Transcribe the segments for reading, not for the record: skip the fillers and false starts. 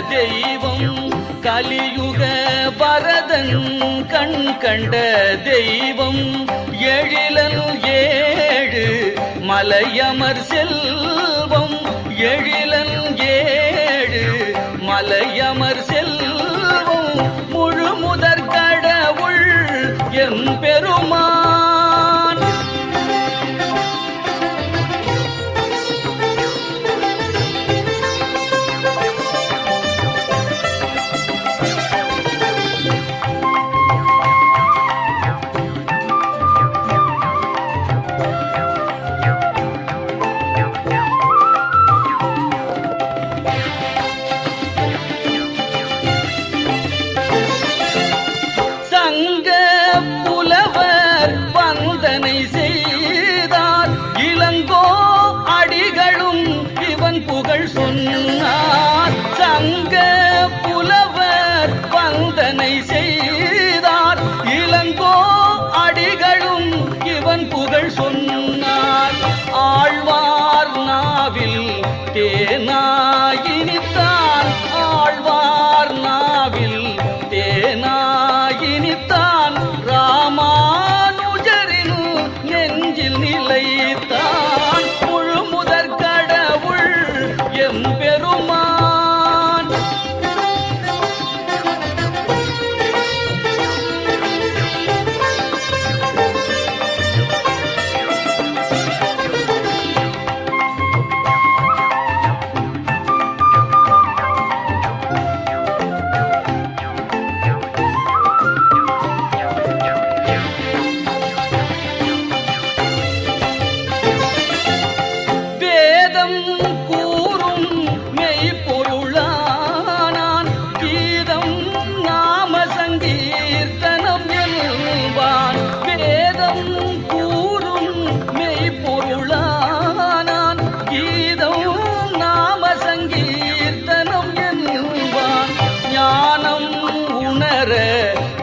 தெய்வம் கலியுக வரதன் கண் கண்ட தெய்வம் எழிலன் ஏழு மலையமர் செல்வம் எழிலன் ஏழு மலையமர் செல்வம் முழு முதற் கடவுள் எம் பெருமான் புகழ் சொன்னார் சங்க புலவர் வந்தனை செய்தார் இளங்கோ அடிகளும் இவன் புகழ் சொன்னார் ஆழ்வார் நாவில் தேனாயினித்தான் ஆழ்வார் நாவில் தேனாயினித்தான் ராமானுஜரின் நெஞ்சில் நிலைத்தான் முழு முதற் எம் பெருமான்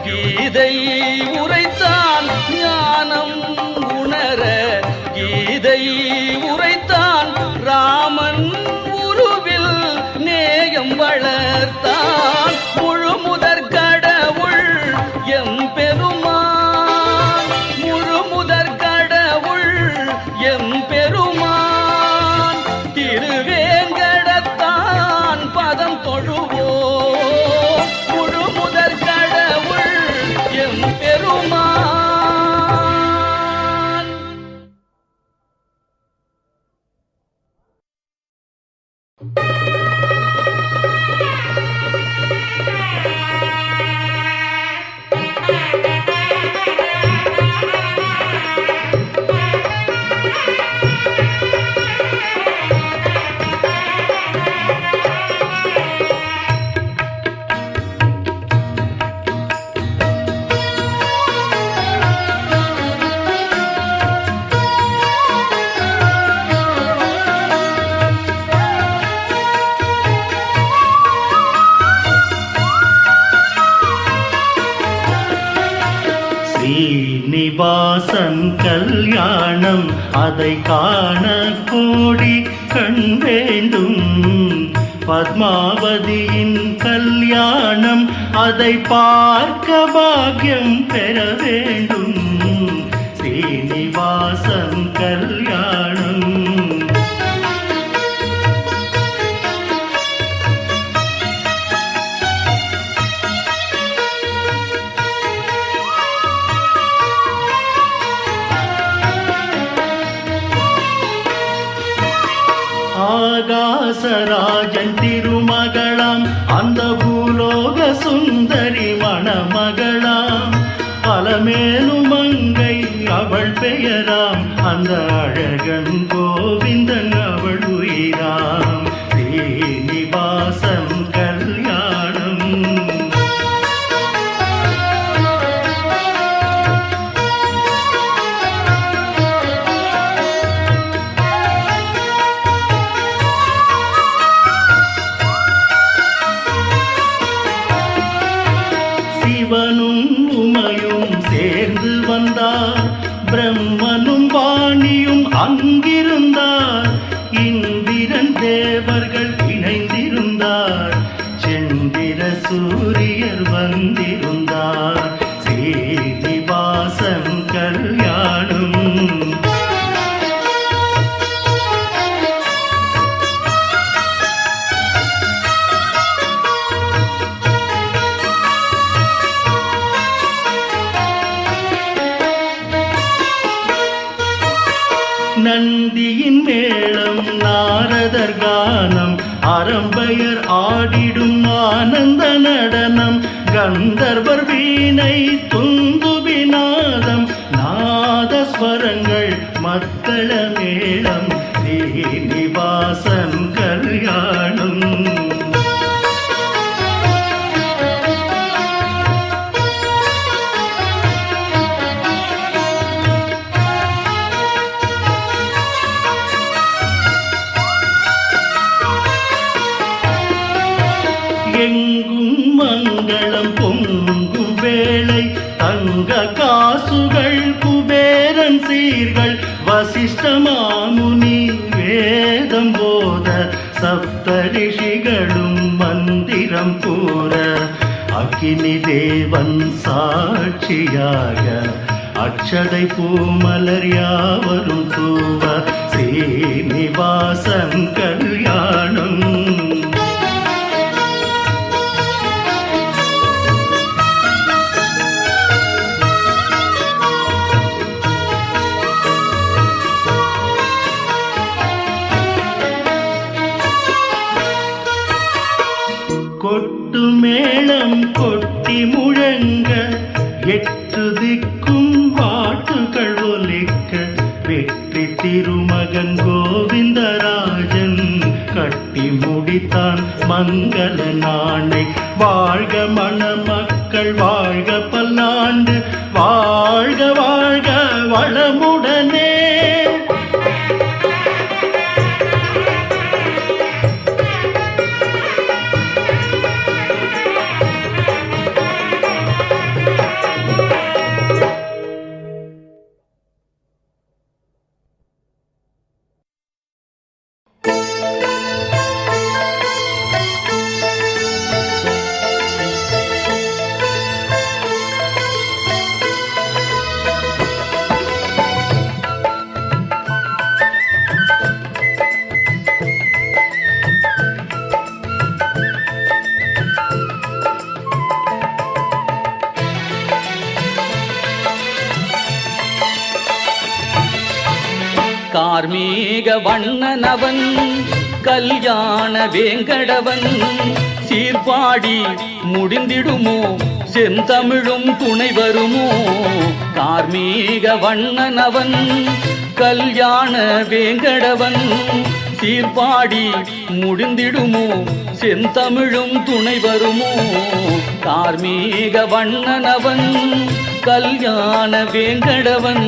கீதை உரைத்தான் ஞானம் உணர கீதை உரைத்தான் ராமன் உருவில் நேயம் வளர்த்தான் முழு முதற் கடவுள் எம் பெருமான் முழு முதற் கடவுள் எம் பெருமான் திருவேங்கடத்தான் பதம் தொழுவோம் முழு முதற் கடவுள் எம் பெருமான். ஸ்ரீனிவாசன் கல்யாணம் அதை காண கோடி கண் வேண்டும். பத்மாவதியின் கல்யாணம் அதை பார்க்க பாக்கியம் பெற வேண்டும். ஸ்ரீனிவாசன் கல்யாணம் ஆகாசராஜன் திருமகளாம் அந்த பூலோக சுந்தரி மணமகளாம் அலமேலும் மங்கை அவள் பெயராம் அந்த அழகன் கோவிந்தன் அவள் உயிராம். ஸ்ரீனிவாசன் கல்யாணம் சிவனும் உமையும் சேர்ந்து வந்தார். பிரம்மனும் வாணியும் அங்கிருந்தார். இந்திரன் தேவர்கள் இணைந்திருந்தார். சந்திர சூரியர் வந்திருந்தார் ஸ்ரீனிவாசன் கல்யாணம். நந்தியின் மேளம் நாரதர் கானம் அரம்பையர் ஆடிடும் ஆனந்த நடனம் கந்தர்வர் வீணை துந்துபிநாதம் நாதஸ்வரங்கள் மத்தள மேளம் ஸ்ரீனிவாசன் கல்யாணம். எங்கும் மங்களம் பொங்கும் வேளை தங்க காசுகள் குபேரன் சீர்கள் வசிஷ்ட மாமுனி வேதம் போத சப்தரிஷிகளும் மந்திரம் கூற அக்கினி தேவன் சாட்சியாக அக்ஷதை பூமலர் யாவரும் தூவ ஸ்ரீனிவாசன் கல்யாணம். கொட்டு மேளம் கொட்டி முழங்க எட்டு திக்கும் பாட்டுகள் ஒலிக்க வெற்றி திருமகன் கோவிந்தராஜன் கட்டி முடித்தான் மங்கள நாளை. வாழ்க மணமக்கள் வாழ்க பல்லாண்டு வாழ்க வாழ்க வளமுடனே. கார்மீக வண்ணனவன் கல்யாண வேங்கடவன் சீர்பாடி முடிந்திடுமோ செந்தமிழும் துணை வருமோ. கார்மீக வண்ணனவன் கல்யாண வேங்கடவன் சீர்பாடி முடிந்திடுமோ செந்தமிழும் துணை வருமோ. கார்மீக வண்ணனவன் கல்யாண வேங்கடவன்.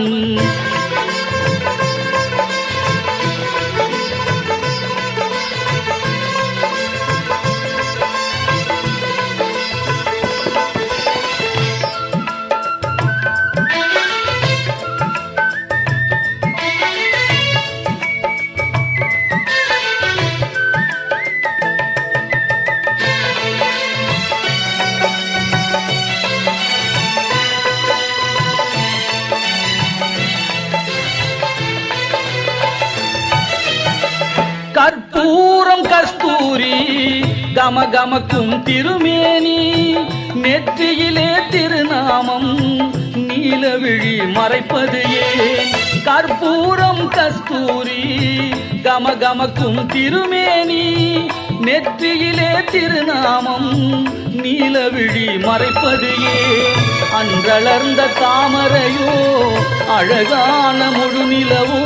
கற்பூரம் கஸ்தூரி கமகமக்கும் திருமேனி நெற்றியிலே திருநாமம் நீலவிழி மறைப்பது ஏன். கற்பூரம் கஸ்தூரி கமகமக்கும் திருமேனி நெற்றியிலே திருநாமம் நீலவிழி மறைப்பது ஏன். அன்றளர்ந்த தாமரையோ அழகான முழுநிலவோ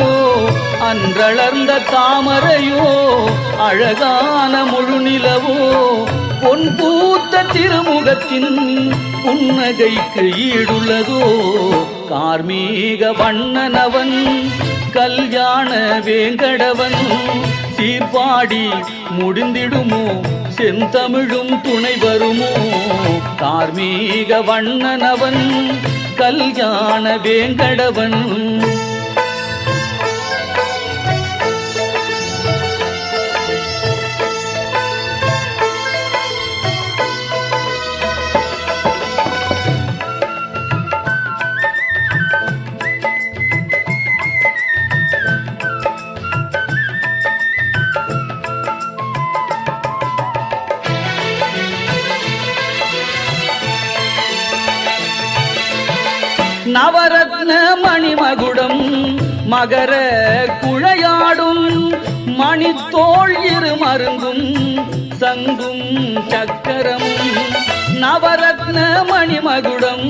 அன்றளர்ந்த தாமரையோ அழகான முழுநிலவோ பொன் பூத்த திருமுகத்தின் புன்னகைக்கு ஈடுள்ளதோ. கார்மீக வண்ணனவன் கல்யாண வேங்கடவன் சீர்பாடி முடிந்திடுமோ செந்தமிழும் துணை வருமோ. கார்மீக வண்ணனவன் கல்யாண வேங்கடவன். நவரத்ன மணிமகுடம் மகர குழையாடும் மணித்தோள் இரு மருங்கும் சங்கும் சக்கரமும் நவரத்ன மணிமகுடம்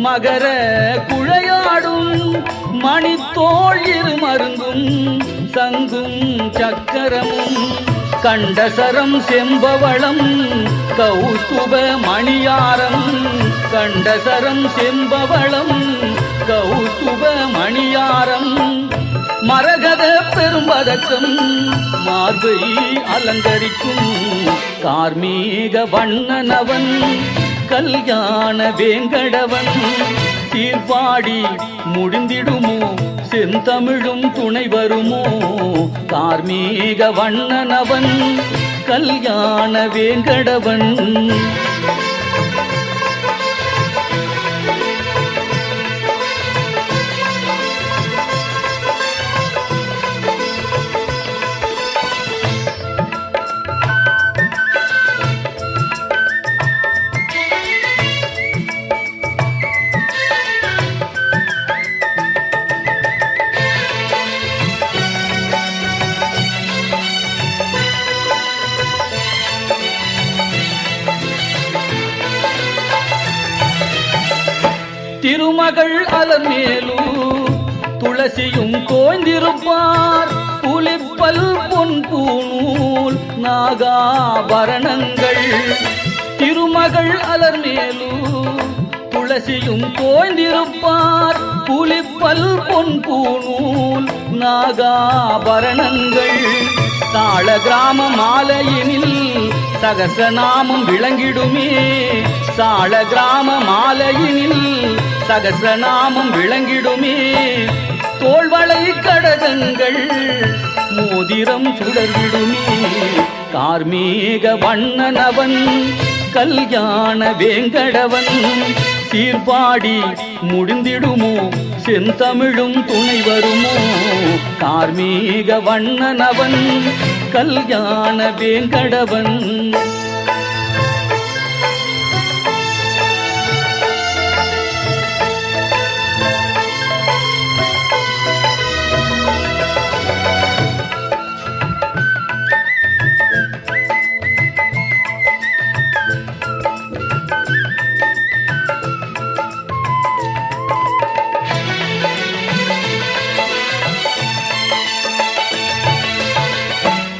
மகர குழையாடும் மணித்தோள் இரு மருங்கும் சங்கும் சக்கரமும் கண்டசரம் செம்பவளம் கௌஸ்துப மணியாரம் கண்டசரம் செம்பவளம் கௌஸ்துப மணியாரம் மரகத பெரும்பதக்கம் மார்பை அலங்கரிக்கும் கார்மீக வண்ணனவன் கல்யாண வேங்கடவன் சீர்பாடி முடிந்திடுமோ செந்தமிழும் துணை வருமோ கார்மீக வண்ணனவன் கல்யாண வேங்கடவன் திருமகள் அலமேலு துளசியும் தோய்ந்திருப்பார் புலிப்பல் பொன் பூநூல் நாகாபரணங்கள் திருமகள் அலர்மேலு துளசியும் தோய்ந்திருப்பார் புலிப்பல் பொன் பூநூல் நாகாபரணங்கள் தாள கிராம மாலையினில் சகசநாமம் விளங்கிடுமே சாள கிராம மாலையினில் சகசநாமம் விளங்கிடுமே தோள்வளை கடகங்கள் மோதிரம் சுடர்விடுமே கார்மீக வண்ணனவன் கல்யாண வேங்கடவன் சீர்பாடி முடிந்திடுமோ செந்தமிழும் துணை வருமோ கார்மீக வண்ணனவன் கல்யாண வேங்கடவன்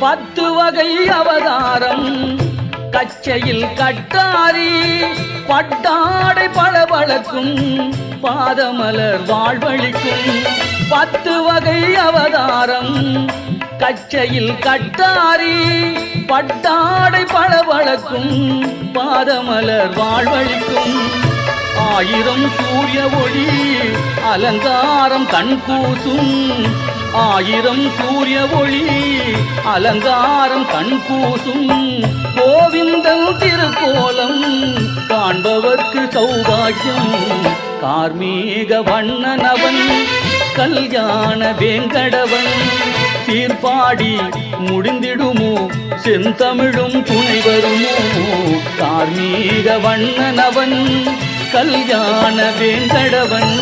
பத்து வகை அவதாரம் கச்சையில் கட்டாரி பட்டாடை பளபளக்கும் பாதமலர் வாழ்வழிக்கும் பத்து வகை அவதாரம் கச்சையில் கட்டாரி பட்டாடை பளபளக்கும் பாதமலர் வாழ்வழிக்கும் ஆயிரம் சூரிய ஒளி அலங்காரம் கண் கூசும் ஆயிரம் சூரிய ஒளி அலங்காரம் கண் கூசும் கோவிந்தன் திருக்கோலம் காண்பவர்க்கு சௌபாக்கியம் கார்மீக வண்ணனவன் கல்யாண வேங்கடவன் சீர்பாடி முடிந்திடுமோ செந்தமிழும் துணை வருமோ கார்மீக வண்ணனவன் கல்யாண வேங்கடவன்